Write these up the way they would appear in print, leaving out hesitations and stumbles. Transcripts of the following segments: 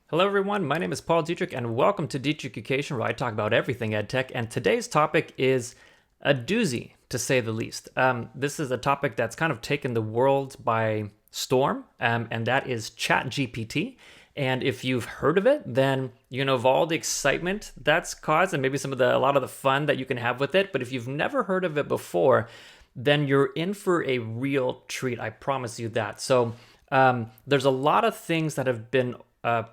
Hello everyone, my name is Paul Dietrich and welcome to Dietrich Education, where I talk about everything EdTech, and today's topic is a doozy, to say the least. This is a topic that's kind of taken the world by storm, and that is ChatGPT. And if you've heard of it, then you know of all the excitement that's caused and maybe a lot of the fun that you can have with it. But if you've never heard of it before, then you're in for a real treat. I promise you that. So there's a lot of things that have been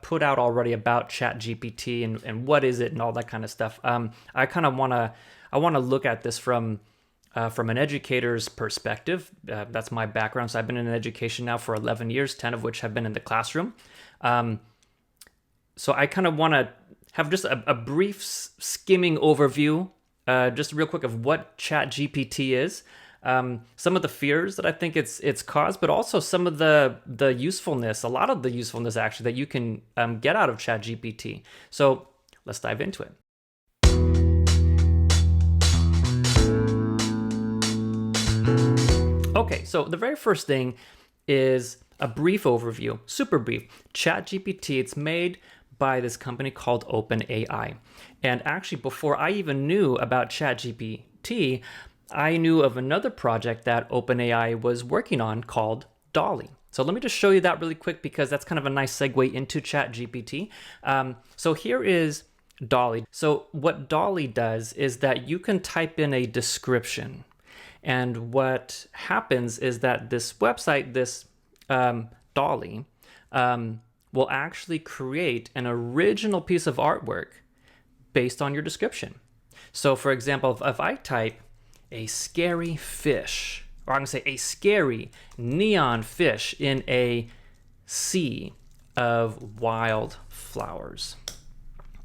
put out already about ChatGPT and what is it and all that kind of stuff. I kind of want to look at this from an educator's perspective. That's my background. So I've been in education now for 11 years, 10 of which have been in the classroom. So I kind of want to have just a brief skimming overview, just real quick, of what ChatGPT is. Some of the fears that I think it's caused, but also some of the usefulness, a lot of the usefulness actually that you can get out of ChatGPT. So let's dive into it. Okay, so the very first thing is a brief overview, super brief. ChatGPT, it's made by this company called OpenAI. And actually, before I even knew about ChatGPT, I knew of another project that OpenAI was working on called DALL-E. So let me just show you that really quick because that's kind of a nice segue into ChatGPT. So here is DALL-E. So what DALL-E does is that you can type in a description. And what happens is that this website, this DALL-E, will actually create an original piece of artwork based on your description. So for example, if I type a scary fish, or I'm gonna say a scary neon fish in a sea of wildflowers,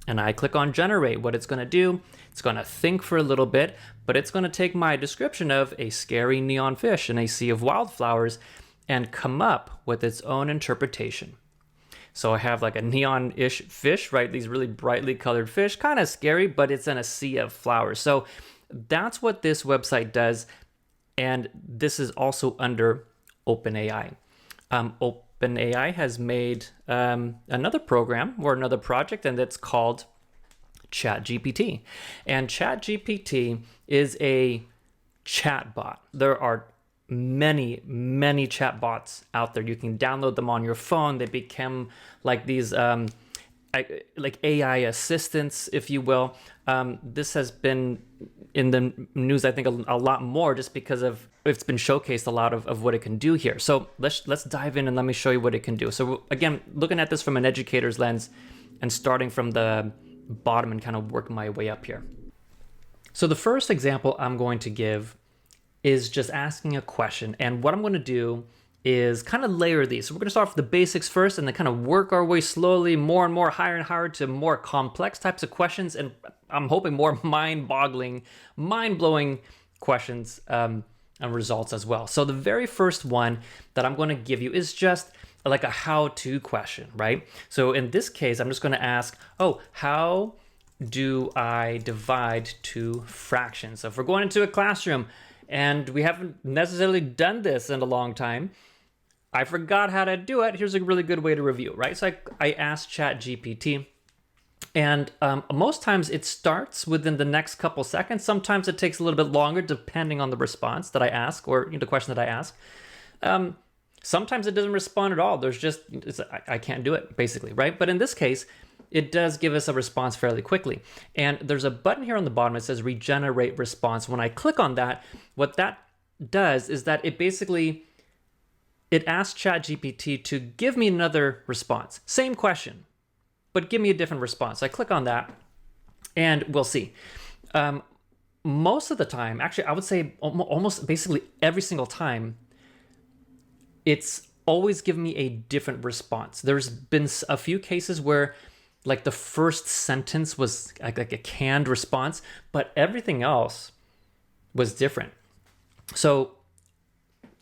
and I click on generate, what it's gonna do, it's gonna think for a little bit, but it's gonna take my description of a scary neon fish in a sea of wildflowers and come up with its own interpretation. So I have like a neon-ish fish, right? These really brightly colored fish, kind of scary, but it's in a sea of flowers. So that's what this website does, and this is also under OpenAI. OpenAI has made another program or another project, and it's called ChatGPT. And ChatGPT is a chatbot. There are many chatbots out there. You can download them on your phone. They become like these like AI assistants, if you will. This has been in the news, I think, a lot more just because of it's been showcased a lot of what it can do here. So let's dive in and let me show you what it can do. So again, looking at this from an educator's lens and starting from the bottom and kind of working my way up here. So the first example I'm going to give is just asking a question. And what I'm going to do is kind of layer these. So we're going to start with the basics first and then kind of work our way slowly more and more, higher and higher, to more complex types of questions. And I'm hoping more mind-boggling, mind-blowing questions and results as well. So the very first one that I'm going to give you is just like a how-to question, right? So in this case, I'm just going to ask, how do I divide two fractions? So if we're going into a classroom and we haven't necessarily done this in a long time, I forgot how to do it. Here's a really good way to review, right? So I asked ChatGPT, and most times it starts within the next couple seconds. Sometimes it takes a little bit longer depending on the response that I ask or the question that I ask. Sometimes it doesn't respond at all. There's just, I can't do it, basically, right? But in this case, it does give us a response fairly quickly. And there's a button here on the bottom that says regenerate response. When I click on that, what that does is that it asks ChatGPT to give me another response. Same question, but give me a different response. I click on that and we'll see. Most of the time, actually, I would say almost basically every single time, it's always given me a different response. There's been a few cases where like the first sentence was like a canned response, but everything else was different. So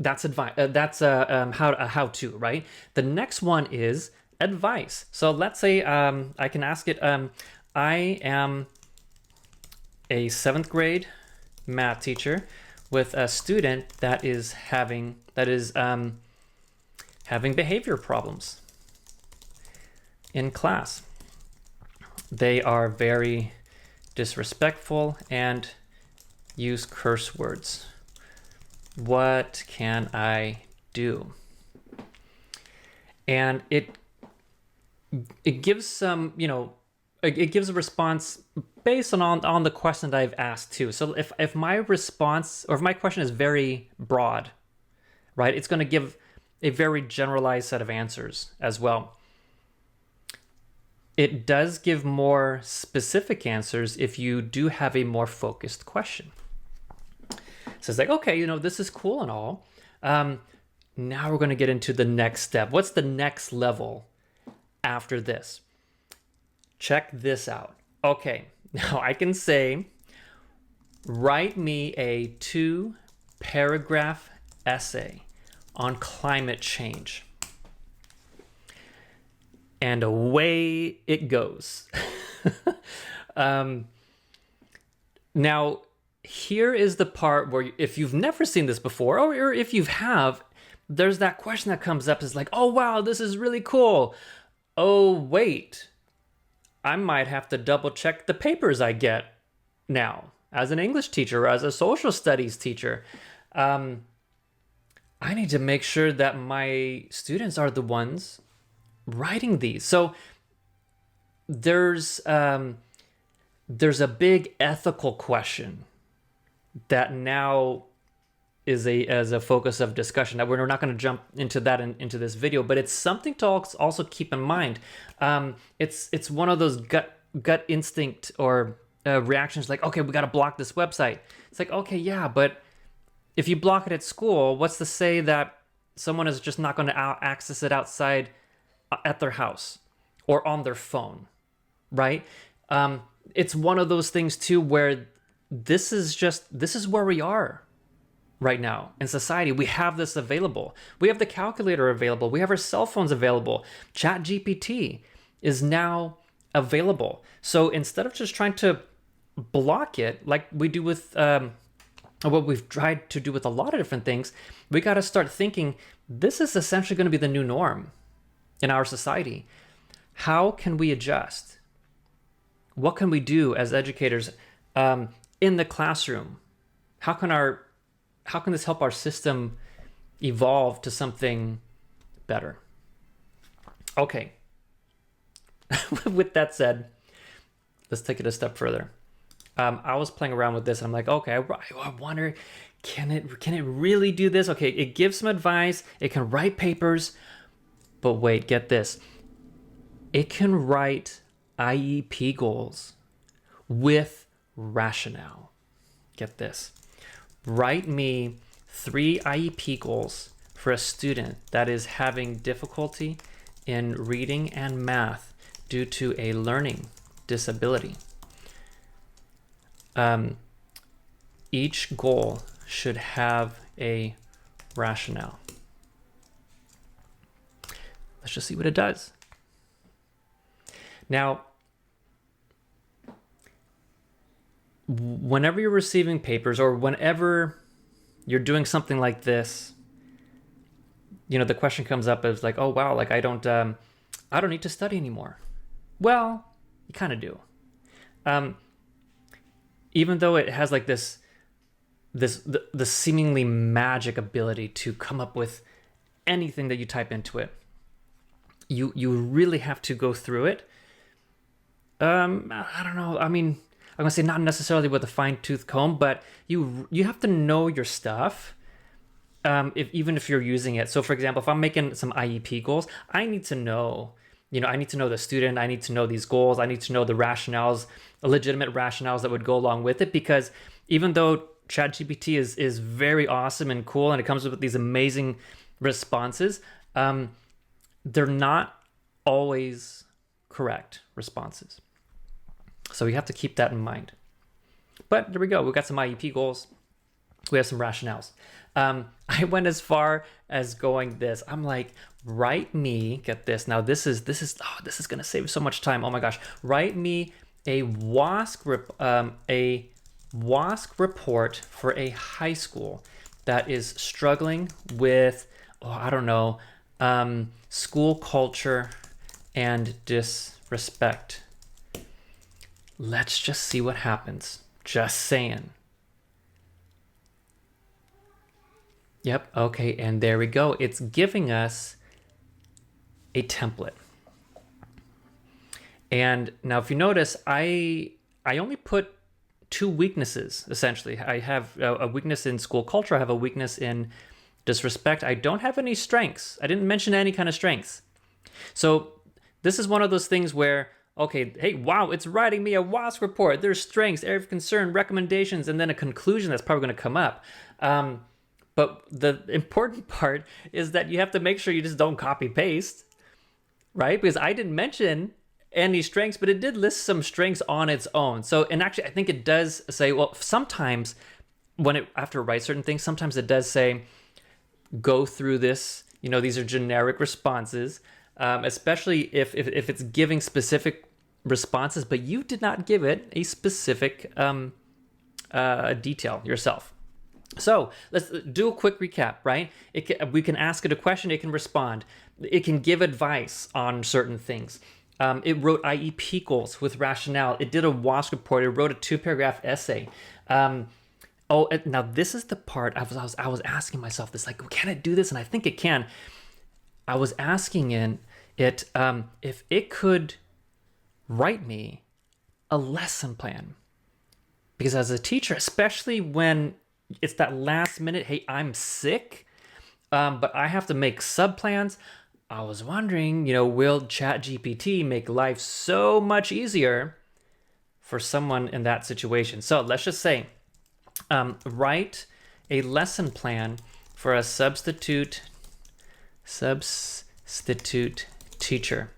that's advice. That's a how-to, right? The next one is advice. So let's say I can ask it. I am a 7th grade math teacher with a student that is having behavior problems. in class. They are very disrespectful and use curse words. What can I do? And it gives some, it gives a response based on the question that I've asked too. So if my response, or if my question is very broad, right, it's going to give a very generalized set of answers as well. It does give more specific answers if you do have a more focused question. So it's like, okay, this is cool and all. Now we're going to get into the next step. What's the next level after this? Check this out. Okay, now I can say, write me a 2-paragraph essay on climate change. And away it goes. Now, here is the part where if you've never seen this before, or if you have, there's that question that comes up is like, oh, wow, this is really cool. Oh, wait, I might have to double check the papers I get now as an English teacher or as a social studies teacher. I need to make sure that my students are the ones writing these. So there's a big ethical question that now is a focus of discussion. Now we're not going to jump into that into this video, but it's something to also keep in mind. It's one of those gut instinct or reactions, like, okay, we got to block this website. It's like, okay, yeah, but if you block it at school, what's to say that someone is just not going to access it outside at their house or on their phone, right? It's one of those things too where this is where we are right now in society. We have this available. We have the calculator available. We have our cell phones available. ChatGPT is now available. So instead of just trying to block it like we do with what we've tried to do with a lot of different things, we got to start thinking this is essentially going to be the new norm in our society. How can we adjust? What can we do as educators in the classroom? How can this help our system evolve to something better? Okay. With that said, let's take it a step further. I was playing around with this and I'm like, okay, I wonder, can it really do this? Okay, it gives some advice, it can write papers, but wait, get this. It can write IEP goals with rationale. Get this. Write me 3 IEP goals for a student that is having difficulty in reading and math due to a learning disability. Each goal should have a rationale. Let's just see what it does. Now, whenever you're receiving papers or whenever you're doing something like this, the question comes up as like, oh wow, like I don't need to study anymore. Well, you kind of do. Even though it has like the seemingly magic ability to come up with anything that you type into it, you really have to go through it. I don't know. I mean, I'm gonna say not necessarily with a fine-tooth comb, but you have to know your stuff. Even if you're using it. So for example, if I'm making some IEP goals, I need to know, I need to know the student, I need to know these goals, I need to know the rationales, legitimate rationales that would go along with it, because even though ChatGPT is very awesome and cool and it comes up with these amazing responses, they're not always correct responses. So we have to keep that in mind. But there we go. We've got some IEP goals. We have some rationales. I went as far as going this. I'm like, write me, get this. Now this is going to save so much time. Oh my gosh. Write me a WASC report for a high school that is struggling with, school culture and disrespect. Let's just see what happens. Just saying. Yep, okay, and there we go. It's giving us a template. And now if you notice, I only put 2 weaknesses, essentially. I have a weakness in school culture. I have a weakness in disrespect. I don't have any strengths. I didn't mention any kind of strengths. So this is one of those things where, okay, hey, wow, it's writing me a WASC report. There's strengths, area of concern, recommendations, and then a conclusion that's probably going to come up. But the important part is that you have to make sure you just don't copy paste, right? Because I didn't mention any strengths, but it did list some strengths on its own. So, and actually, I think it does say, well, sometimes when it, after it writes certain things, sometimes it does say, go through this, these are generic responses, especially if it's giving specific responses, but you did not give it a specific detail yourself. So let's do a quick recap, right? We can ask it a question, it can respond. It can give advice on certain things. It wrote IEP goals with rationale. It did a WASC report. It wrote a 2-paragraph essay. Now this is the part I was asking myself this, like, can it do this? And I think it can. I was asking it if it could write me a lesson plan. Because as a teacher, especially when it's that last minute, hey, I'm sick, but I have to make sub-plans. I was wondering, will ChatGPT make life so much easier for someone in that situation? So let's just say, write a lesson plan for a substitute teacher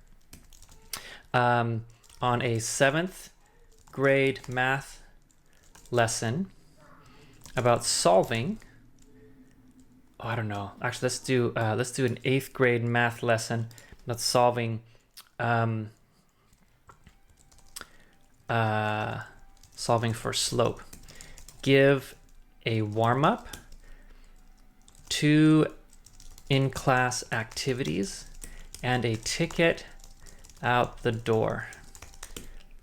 on a 7th grade math lesson about solving. I don't know. Actually, let's do an 8th grade math lesson that's solving solving for slope. Give a warm-up, 2 in-class activities, and a ticket out the door.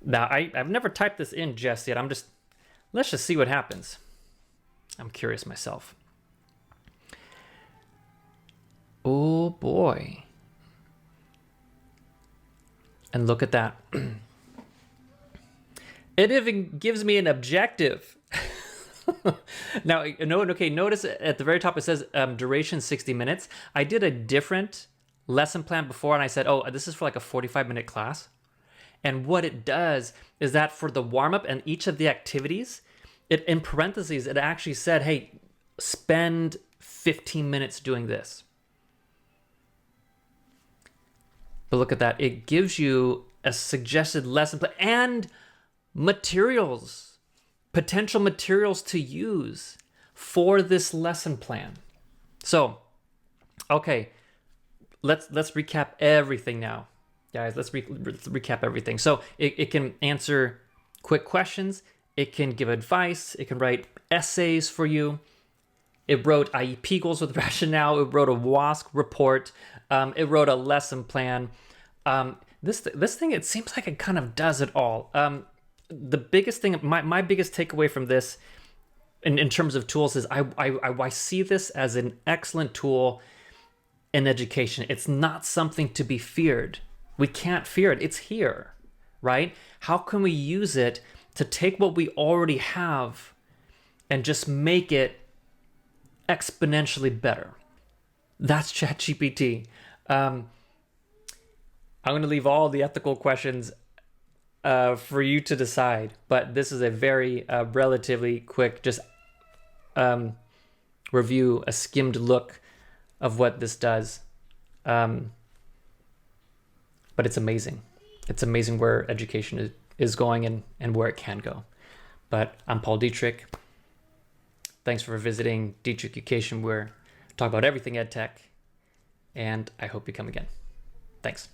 Now, I've never typed this in just yet. Let's just see what happens. I'm curious myself. Oh boy. And look at that. It even gives me an objective. Now, notice at the very top it says duration 60 minutes. I did a different lesson plan before and I said, oh, this is for like a 45-minute class. And what it does is that for the warm-up and each of the activities, in parentheses, it actually said, hey, spend 15 minutes doing this. But look at that. It gives you a suggested lesson plan and materials, potential materials to use for this lesson plan. So, okay, let's recap everything now. Guys, let's recap everything. So it can answer quick questions. It can give advice. It can write essays for you. It wrote IEP goals with rationale. It wrote a WASC report. It wrote a lesson plan. This thing, it seems like it kind of does it all. The biggest thing, my biggest takeaway from this in terms of tools is I see this as an excellent tool in education. It's not something to be feared. We can't fear it. It's here, right? How can we use it to take what we already have and just make it exponentially better? That's ChatGPT. I'm going to leave all the ethical questions for you to decide, but this is a very relatively quick just review, a skimmed look of what this does. But it's amazing. It's amazing where education is going and where it can go. But I'm Paul Dietrich. Thanks for visiting Dietrich Education. We're talking about everything ed tech, and I hope you come again. Thanks.